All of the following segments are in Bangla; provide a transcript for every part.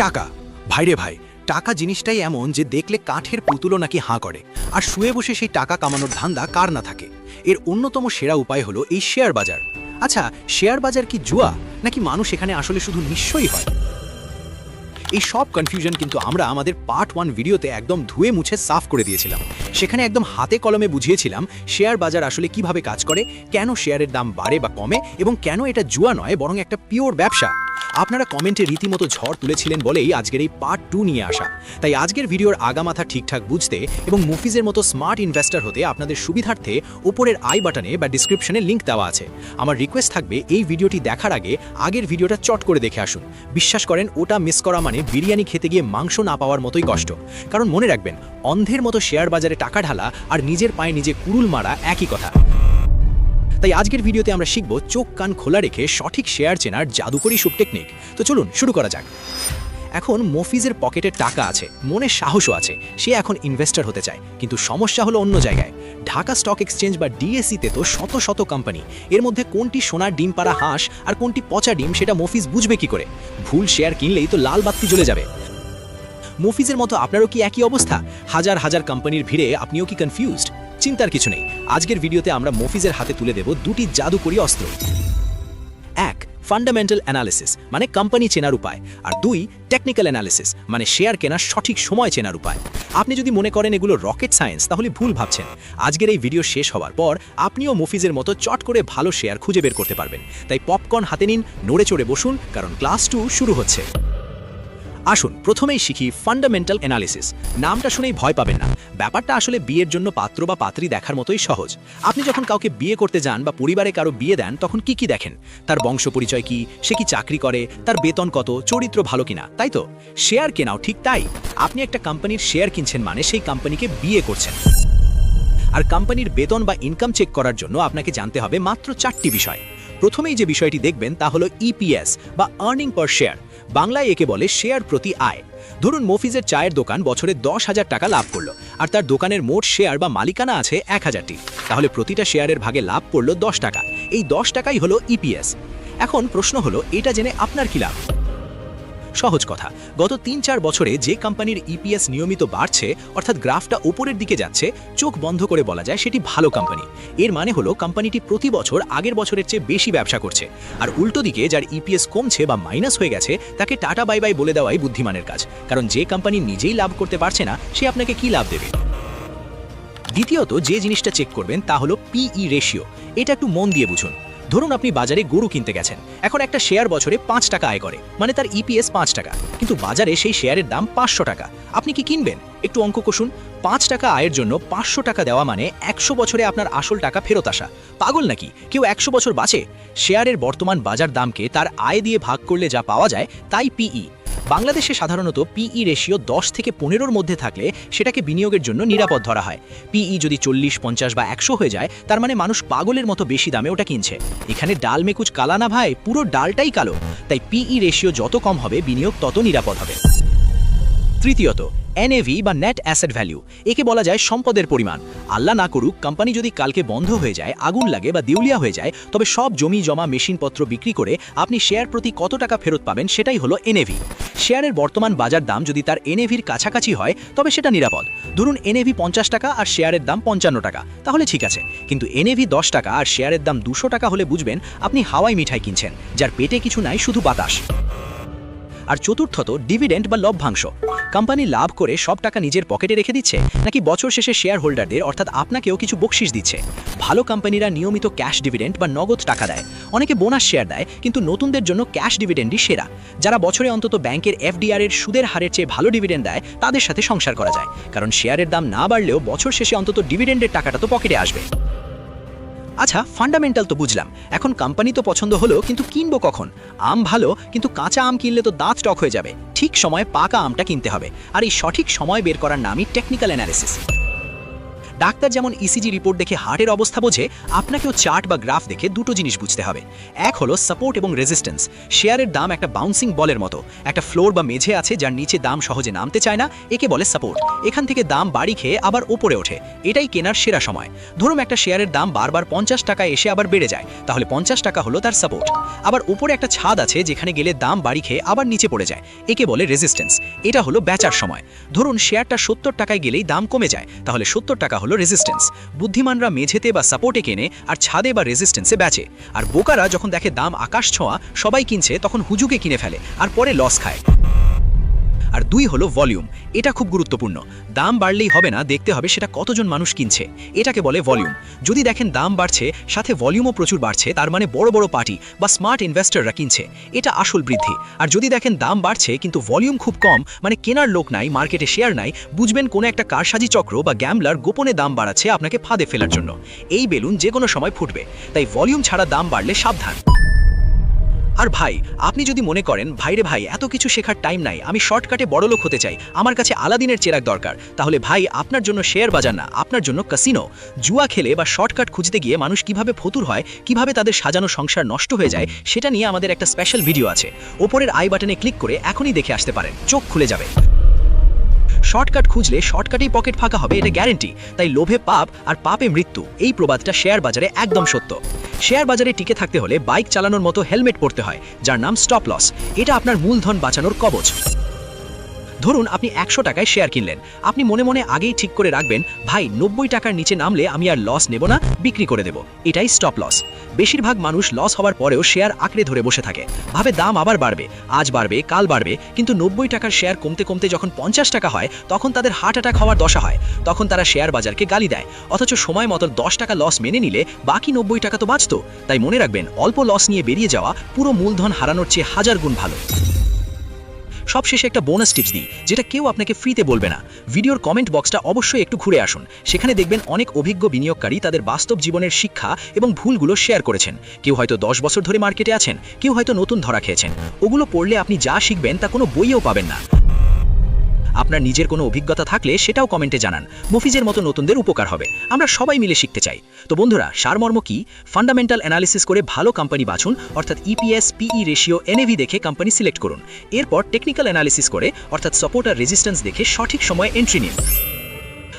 টাকা। ভাইরে ভাই, টাকা জিনিসটাই এমন যে দেখলে কাঠের পুতুলও নাকি হাঁ করে। আর শুয়ে বসে সেই টাকা কামানোর ধান্দা কার না থাকে। এর অন্যতম সেরা উপায় হলো এই শেয়ার বাজার। আচ্ছা, শেয়ার বাজার কি জুয়া, নাকি মানুষ এখানে আসলে শুধু নিশ্চয়ই হয়? এই সব কনফিউশন কিন্তু আমরা আমাদের পার্ট 1 ভিডিওতে একদম ধুয়ে মুছে সাফ করে দিয়েছিলাম। সেখানে একদম হাতে কলমে বুঝিয়েছিলাম শেয়ার বাজার আসলে কিভাবে কাজ করে, কেন শেয়ারের দাম বাড়ে বা কমে, এবং কেন এটা জুয়া নয় বরং একটা পিওর ব্যবসা। আপনারা কমেন্টে রীতিমতো ঝড় তুলেছিলেন বলেই আজকের এই পার্ট 2 নিয়ে আসা। তাই আজকের ভিডিওর আগামাথা ঠিকঠাক বুঝতে এবং মুফিজের মতো স্মার্ট ইনভেস্টর হতে আপনাদের সুবিধার্থে উপরের আই বাটনে বা ডিসক্রিপশনে লিঙ্ক দেওয়া আছে। আমার রিকোয়েস্ট থাকবে এই ভিডিওটি দেখার আগে আগের ভিডিওটা চট করে দেখে আসুন। বিশ্বাস করেন, ওটা মিস করা মানে বিরিয়ানি খেতে গিয়ে মাংস না পাওয়ার মতোই কষ্ট। কারণ মনে রাখবেন, অন্ধের মতো শেয়ার বাজারে টাকা ঢালা আর নিজের পায়ে নিজে কুড়ুল মারা একই কথা। তাই আজকের ভিডিওতে আমরা শিখব চোখ কান খোলা রেখে সঠিক শেয়ার চেনার জাদুকরী সব টেকনিক। তো চলুন শুরু করা যাক। এখন মফিজের পকেটে টাকা আছে, মনে সাহসও আছে, সে এখন ইনভেস্টর হতে চায়। কিন্তু সমস্যা হলো অন্য জায়গায়। ঢাকা স্টক এক্সচেঞ্জ বা ডিএসসিতে তো শত শত কোম্পানি। এর মধ্যে কোনটি সোনার ডিম পাড়া হাঁস আর কোনটি পচা ডিম সেটা মফিজ বুঝবে কি করে? ভুল শেয়ার কিনলেই তো লাল বাতি জ্বলে যাবে। মফিজের মতো আপনারও কি একই অবস্থা? হাজার হাজার কোম্পানির ভিড়ে আপনিও কি কনফিউজড? চিন্তার কিছু নেই, আজকের ভিডিওতে আমরা মফিজের হাতে তুলে দেব দুটি জাদুকরী অস্ত্র। 1. ফান্ডামেন্টাল অ্যানালিসিস, মানে কোম্পানি চেনার উপায়। আর 2. টেকনিক্যাল অ্যানালিসিস, মানে শেয়ার কেনার সঠিক সময় চেনার উপায়। আপনি যদি মনে করেন এগুলো রকেট সায়েন্স, তাহলে ভুল ভাবছেন। আজকের এই ভিডিও শেষ হওয়ার পর আপনিও মফিজের মতো চট করে ভালো শেয়ার খুঁজে বের করতে পারবেন। তাই পপকর্ন হাতে নিন, নড়ে চড়ে বসুন, কারণ ক্লাস 2 শুরু হচ্ছে। আসুন প্রথমেই শিখি ফান্ডামেন্টাল অ্যানালিসিস। নামটা শুনেই ভয় পাবেন না। ব্যাপারটা আসলে বিয়ের জন্য পাত্র বা পাত্রী দেখার মতোই সহজ। আপনি যখন কাউকে বিয়ে করতে যান বা পরিবারে কারো বিয়ে দেন, তখন কি কি দেখেন? তার বংশ পরিচয় কি, সে কি চাকরি করে, তার বেতন কত, চরিত্র ভালো কিনা, তাই তো? শেয়ার কেনাও ঠিক তাই। আপনি একটা কোম্পানির শেয়ার কিনছেন মানে সেই কোম্পানিকে বিয়ে করছেন। আর কোম্পানির বেতন বা ইনকাম চেক করার জন্য আপনাকে জানতে হবে মাত্র 4টি বিষয়। প্রথমেই যে বিষয়টি দেখবেন তা হলো ইপিএস বা আর্নিং পার শেয়ার। বাংলায় একে বলে শেয়ার প্রতি আয়। ধরুন মফিজের চায়ের দোকান বছরে 10,000 টাকা লাভ করলো, আর তার দোকানের মোট শেয়ার বা মালিকানা আছে 1000টি। তাহলে প্রতিটা শেয়ারের ভাগে লাভ পড়লো 10 টাকা। এই 10 টাকাই হলো ইপিএস। এখন প্রশ্ন হলো, এটা জেনে আপনার কি লাভ? সহজ কথা, গত 3-4 বছরে যে কোম্পানির ইপিএস নিয়মিত বাড়ছে, অর্থাৎ গ্রাফটা উপরের দিকে যাচ্ছে, চোখ বন্ধ করে বলা যায় সেটি ভালো কোম্পানি। এর মানে হলো কোম্পানিটি প্রতি বছর আগের বছরের চেয়ে বেশি ব্যবসা করছে। আর উল্টো দিকে যার ইপিএস কমছে বা মাইনাস হয়ে গেছে, তাকে টাটা বাই বাই বলে দেওয়াই বুদ্ধিমানের কাজ। কারণ যে কোম্পানি নিজেই লাভ করতে পারছে না, সে আপনাকে কি লাভ দেবে? দ্বিতীয়ত যে জিনিসটা চেক করবেন তা হলো পিই রেশিও। এটা একটু মন দিয়ে বুঝুন। ধরুন আপনি বাজারে গরু কিনতে গেছেন। এখন একটা শেয়ার বছরে 5 টাকা আয় করে, মানে তার ইপিএস 5 টাকা। কিন্তু বাজারে সেই শেয়ারের দাম 500 টাকা। আপনি কি কিনবেন? একটু অঙ্ক কষুন। 5 টাকা আয়ের জন্য 500 টাকা দেওয়া মানে 100 বছরে আপনার আসল টাকা ফেরত আসা। পাগল নাকি? কেউ 100 বছর বাঁচে? শেয়ারের বর্তমান বাজার দামকে তার আয় দিয়ে ভাগ করলে যা পাওয়া যায় তাই পিই। বাংলাদেশে সাধারণত পিই রেশিও 10 থেকে 15-র মধ্যে থাকলে সেটাকে বিনিয়োগের জন্য নিরাপদ ধরা হয়। পিই যদি 40, 50 বা 100 হয়ে যায়, তার মানে মানুষ পাগলের মতো বেশি দামে ওটা কিনছে। এখানে ডাল মে কুচ কালা না ভাই, পুরো ডালটাই কালো। তাই পিই রেশিও যত কম হবে, বিনিয়োগ তত নিরাপদ হবে। তৃতীয়ত এনএভি বা নেট অ্যাসেট ভ্যালু। একে বলা যায় সম্পদের পরিমাণ। আল্লাহ না করুক, কোম্পানি যদি কালকে বন্ধ হয়ে যায়, আগুন লাগে বা দেউলিয়া হয়ে যায়, তবে সব জমি জমা মেশিনপত্র বিক্রি করে আপনি শেয়ার প্রতি কত টাকা ফেরত পাবেন সেটাই হলো এনএভি। শেয়ারের বর্তমান বাজার দাম যদি তার এনএভির কাছাকাছি হয়, তবে সেটা নিরাপদ। ধরুন এনএভি 50 টাকা আর শেয়ারের দাম 55 টাকা, তাহলে ঠিক আছে। কিন্তু এনএভি 10 টাকা আর শেয়ারের দাম 200 টাকা হলে বুঝবেন আপনি হাওয়াই মিঠাই কিনছেন, যার পেটে কিছু নাই, শুধু বাতাস। আর চতুর্থত ডিভিডেন্ড বা লভ্যাংশ। কোম্পানি লাভ করে সব টাকা নিজের পকেটে রেখে দিচ্ছে, নাকি বছর শেষে শেয়ার হোল্ডারদের অর্থাৎ আপনাকেও কিছু বকশিশ দিচ্ছে? ভালো কোম্পানিরা নিয়মিত ক্যাশ ডিভিডেন্ড বা নগদ টাকা দেয়। অনেকে বোনাস শেয়ার দেয়, কিন্তু নতুনদের জন্য ক্যাশ ডিভিডেন্ডই সেরা। যারা বছরে অন্তত ব্যাংকের এফডিআর এর সুদের হারের চেয়ে ভালো ডিভিডেন্ড দেয়, তাদের সাথে সংসার করা যায়। কারণ শেয়ারের দাম না বাড়লেও বছর শেষে অন্তত ডিভিডেন্ডের টাকাটা তো পকেটে আসবে। আচ্ছা, ফান্ডামেন্টাল তো বুঝলাম। এখন কোম্পানি তো পছন্দ হলো, কিন্তু কিনবো কখন? আম ভালো, কিন্তু কাঁচা আম কিনলে তো দাঁত টক হয়ে যাবে। ঠিক সময়ে পাকা আমটা কিনতে হবে। আর এই সঠিক সময় বের করার নামই টেকনিক্যাল অ্যানালিসিস। ডাক্তার যেমন ইসিজি রিপোর্ট দেখে হার্টের অবস্থা বোঝে, আপনাকেও চার্ট বা গ্রাফ দেখে দুটো জিনিস বুঝতে হবে। এক হলো সাপোর্ট এবং রেজিস্ট্যান্স। শেয়ারের দাম একটা বাউন্সিং বলের মতো, একটা ফ্লোর বা মেঝে আছে যার নিচে দাম সহজে নামতে চায় না, একে বলে সাপোর্ট। এখান থেকে দাম বাড়ি খেয়ে আবার ওপরে ওঠে, এটাই কেনার সেরা সময়। ধরুন একটা শেয়ারের দাম বারবার 50 টাকায় এসে আবার বেড়ে যায়, তাহলে 50 টাকা হলো তার সাপোর্ট। আবার উপরে একটা ছাদ আছে যেখানে গেলে দাম বাড়ি খেয়ে আবার নিচে পড়ে যায়, একে বলে রেজিস্ট্যান্স। এটা হলো বেচার সময়। ধরুন শেয়ারটা 70 টাকায় গেলেই দাম কমে যায়, তাহলে 70 টাকা হলো রেজিস্ট্যান্স। বুদ্ধিমানরা মেঝেতে বা সাপোর্টে কেনে আর ছাদে বা রেজিস্ট্যান্সে বেচে। আর বোকারা যখন দেখে দাম আকাশ ছোঁয়া, সবাই কিনছে, তখন হুজুগে কিনে ফেলে আর পরে লস খায়। আর 2 হলো ভলিউম। এটা খুব গুরুত্বপূর্ণ। দাম বাড়লেই হবে না, দেখতে হবে সেটা কতজন মানুষ কিনছে, এটাকে বলে ভলিউম। যদি দেখেন দাম বাড়ছে সাথে ভলিউমও প্রচুর বাড়ছে, তার মানে বড় বড় পার্টি বা স্মার্ট ইনভেস্টররা কিনছে, এটা আসল বৃদ্ধি। আর যদি দেখেন দাম বাড়ছে কিন্তু ভলিউম খুব কম, মানে কেনার লোক নাই, মার্কেটে শেয়ার নাই, বুঝবেন কোনো একটা কারসাজি চক্র বা গ্যাম্বলার গোপনে দাম বাড়াচ্ছে আপনাকে ফাঁদে ফেলার জন্য। এই বেলুন যে কোনো সময় ফুটবে, তাই ভলিউম ছাড়া দাম বাড়লে সাবধান। আর ভাই, আপনি যদি মনে করেন ভাইরে ভাই এত কিছু শেখার টাইম নাই, আমি শর্টকাটে বড়লোক হতে চাই, আমার কাছে আলাদিনের চেরাগ দরকার, তাহলে ভাই আপনার জন্য শেয়ার বাজার না, আপনার জন্য কাসিনো। জুয়া খেলে বা শর্টকাট খুঁজতে গিয়ে মানুষ কিভাবে ফতুর হয়, কিভাবে তাদের সাজানো সংসার নষ্ট হয়ে যায়, সেটা নিয়ে আমাদের একটা স্পেশাল ভিডিও আছে। ওপরের আই বাটনে ক্লিক করে এখনই দেখে আসতে পারেন, চোখ খুলে যাবে। শর্টকাট খুঁজলে শর্টকাটেই পকেট ফাঁকা হবে, এটা গ্যারেন্টি। তাই লোভে পাপ আর পাপে মৃত্যু, এই প্রবাদটা শেয়ার বাজারে একদম সত্য। শেয়ার বাজারে টিকে থাকতে হলে বাইক চালানোর মতো হেলমেট পরতে হয়, যার নাম স্টপ লস। এটা আপনার মূলধন বাঁচানোর কবচ। ধরুন আপনি 100 টাকায় শেয়ার কিনলেন, আপনি মনে মনে আগেই ঠিক করে রাখবেন, ভাই 90 টাকার নিচে নামলে আমি আর লস নেব না, বিক্রি করে দেব। এটাই স্টপ লস। বেশিরভাগ মানুষ লস হওয়ার পরেও শেয়ার আঁকড়ে ধরে বসে থাকে, ভাবে দাম আবার বাড়বে, আজ বাড়বে, কাল বাড়বে, কিন্তু 90 টাকার শেয়ার কমতে কমতে যখন 50 টাকা হয়, তখন তাদের হার্ট অ্যাটাক হওয়ার দশা হয়। তখন তারা শেয়ার বাজারকে গালি দেয়, অথচ সময় মতো 10 টাকা লস মেনে নিলে বাকি 90 টাকা তো বাঁচত। তাই মনে রাখবেন, অল্প লস নিয়ে বেরিয়ে যাওয়া পুরো মূলধন হারানোর চেয়ে 1000 গুণ ভালো। সবশেষে একটা বোনাস টিপস দিই, যেটা কেউ আপনাকে ফ্রিতে বলবে না। ভিডিওর কমেন্ট বক্সটা অবশ্যই একটু ঘুরে আসুন, সেখানে দেখবেন অনেক অভিজ্ঞ বিনিয়োগকারী তাদের বাস্তব জীবনের শিক্ষা এবং ভুলগুলো শেয়ার করেছেন। কেউ হয়তো 10 বছর ধরে মার্কেটে আছেন, কেউ হয়তো নতুন ধরা খেয়েছেন। ওগুলো পড়লে আপনি যা শিখবেন তা কোনো বইয়েও পাবেন না। আপনার নিজের কোনো অভিজ্ঞতা থাকলে সেটাও কমেন্টে জানান, মফিজের মতো নতুনদের উপকার হবে। আমরা সবাই মিলে শিখতে চাই। তো বন্ধুরা, সারমর্ম কি? ফান্ডামেন্টাল অ্যানালিসিস করে ভালো কোম্পানি বাছুন, অর্থাৎ ইপিএস, পিই রেশিও, এনএভি দেখে কোম্পানি সিলেক্ট করুন। এরপর টেকনিক্যাল অ্যানালিসিস করে, অর্থাৎ সাপোর্ট আর রেজিস্ট্যান্স দেখে সঠিক সময়ে এন্ট্রি নিন।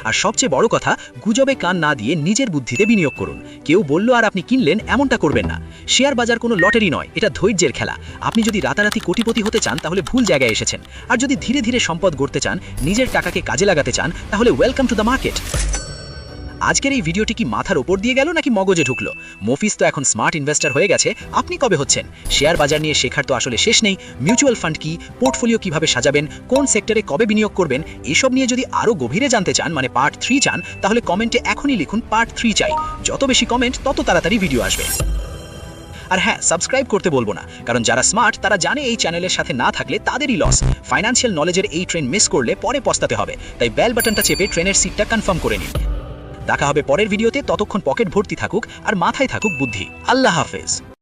আর সবচেয়ে বড় কথা, গুজবে কান না দিয়ে নিজের বুদ্ধিতে বিনিয়োগ করুন। কেউ বলল আর আপনি কিনলেন, এমনটা করবেন না। শেয়ার বাজার কোনো লটারি নয়, এটা ধৈর্যের খেলা। আপনি যদি রাতারাতি কোটিপতি হতে চান, তাহলে ভুল জায়গায় এসেছেন। আর যদি ধীরে ধীরে সম্পদ গড়তে চান, নিজের টাকাকে কাজে লাগাতে চান, তাহলে ওয়েলকাম টু দ্য মার্কেট। আজকের এই ভিডিওটি কি মাথার উপর দিয়ে গেল নাকি মগজে ঢুকলো? মফিজ তো এখন স্মার্ট ইনভেস্টর হয়ে গেছে, আপনি কবে হচ্ছেন? শেয়ার বাজার নিয়ে শেখার তো আসলে শেষ নেই। মিউচুয়াল ফান্ড কি, পোর্টফোলিও কিভাবে সাজাবেন, কোন সেক্টরে কবে বিনিয়োগ করবেন, এসব নিয়ে যদি আরও গভীরে জানতে চান, মানে পার্ট 3 চান, তাহলে কমেন্টে এখনই লিখুন পার্ট 3 চাই। যত বেশি কমেন্ট তত তাড়াতাড়ি ভিডিও আসবে। আর হ্যাঁ, সাবস্ক্রাইব করতে বলবো না, কারণ যারা স্মার্ট তারা জানে এই চ্যানেলের সাথে না থাকলে তাদেরই লস। ফাইন্যান্সিয়াল নলেজের এই ট্রেন মিস করলে পরে পস্তাতে হবে। তাই বেল বাটনটা চেপে ট্রেনের সিটটা কনফার্ম করে নিন। দেখা হবে পরের ভিডিওতে, ততক্ষণ পকেট ভর্তি থাকুক আর মাথায় থাকুক বুদ্ধি। আল্লাহ হাফেজ।